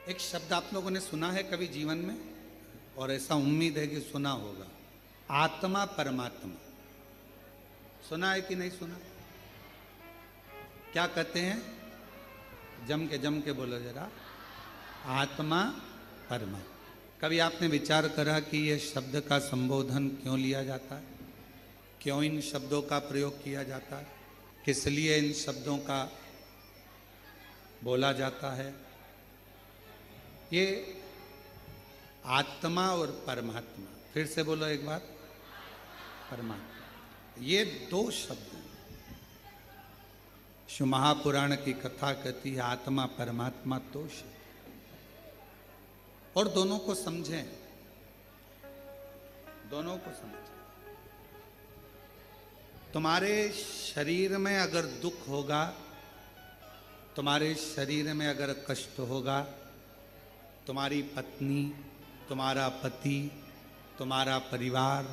एक शब्द आप लोगों ने सुना है कभी जीवन में, और ऐसा उम्मीद है कि सुना होगा, आत्मा परमात्मा। सुना है कि नहीं सुना? क्या कहते हैं? जम के बोलो जरा, आत्मा परमात्मा। कभी आपने विचार करा कि यह शब्द का संबोधन क्यों लिया जाता है, क्यों इन शब्दों का प्रयोग किया जाता है, किस लिए इन शब्दों का बोला जाता है? ये आत्मा और परमात्मा, फिर से बोलो एक बार, परमात्मा, ये दो शब्द हैं। शिव महापुराण की कथा कहती है आत्मा परमात्मा दो शब्द, और दोनों को समझें, दोनों को समझें। तुम्हारे शरीर में अगर दुख होगा, तुम्हारे शरीर में अगर कष्ट होगा, तुम्हारी पत्नी, तुम्हारा पति, तुम्हारा परिवार,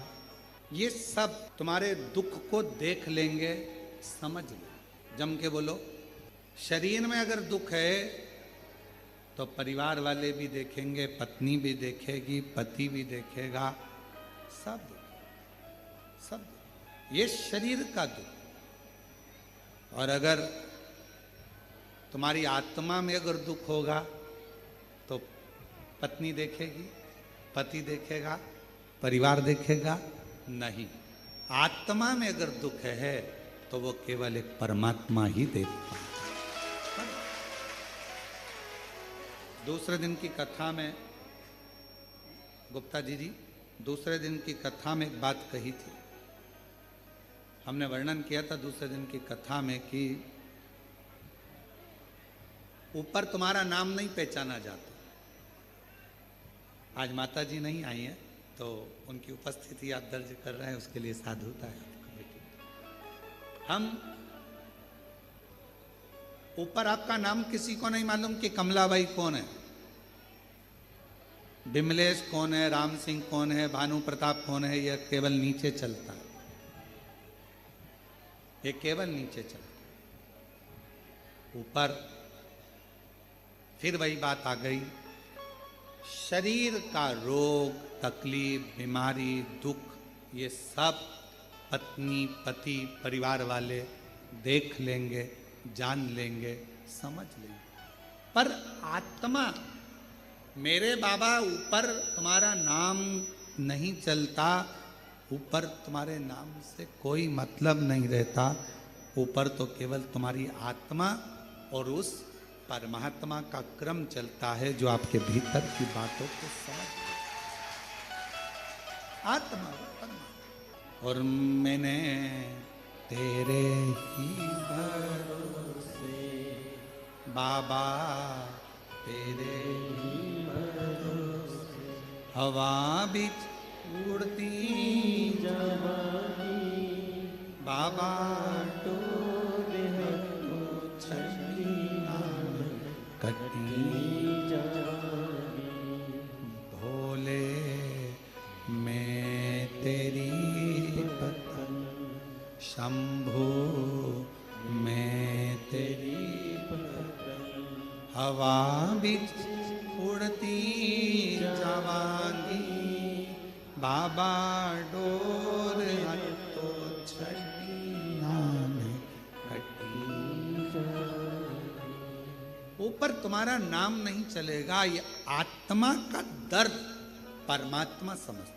ये सब तुम्हारे दुख को देख लेंगे, समझ लेंगे। जम के बोलो, शरीर में अगर दुख है तो परिवार वाले भी देखेंगे, पत्नी भी देखेगी, पति भी देखेगा, सब सब। ये शरीर का दुख। और अगर तुम्हारी आत्मा में अगर दुख होगा तो पत्नी देखेगी, पति देखेगा, परिवार देखेगा नहीं। आत्मा में अगर दुख है तो वो केवल एक परमात्मा ही देख पाता है। दूसरे दिन की कथा में गुप्ता जी दूसरे दिन की कथा में एक बात कही थी, हमने वर्णन किया था दूसरे दिन की कथा में कि ऊपर तुम्हारा नाम नहीं पहचाना जाता। आज माता जी नहीं आई हैं तो उनकी उपस्थिति आप दर्ज कर रहे हैं, उसके लिए साधुता है। हम ऊपर आपका नाम किसी को नहीं मालूम कि कमलाबाई कौन है, बिमलेश कौन है, राम सिंह कौन है, भानु प्रताप कौन है, यह केवल नीचे चलता है, ये केवल नीचे चलता है। ऊपर फिर वही बात आ गई, शरीर का रोग, तकलीफ, बीमारी, दुख, ये सब पत्नी, पति, परिवार वाले देख लेंगे, जान लेंगे, समझ लेंगे। पर आत्मा, मेरे बाबा, ऊपर तुम्हारा नाम नहीं चलता, ऊपर तुम्हारे नाम से कोई मतलब नहीं रहता। ऊपर तो केवल तुम्हारी आत्मा और उस परमात्मा का क्रम चलता है जो आपके भीतर की बातों को समझ, आत्मा परमात्मा। और मैंने तेरे ही भरोसे बाबा, तेरे ही भरोसे हवा बिच उड़ती जवानी, बाबा टोले तो छड़ी कटी जवानी, भोले मैं तेरी पतंग, शंभो मैं तेरी पतंग, हवा बिच उड़ती जवानी, बाबा डोर तो छड़ी नाम कटी। ऊपर तुम्हारा नाम नहीं चलेगा, ये आत्मा का दर्द परमात्मा समझता।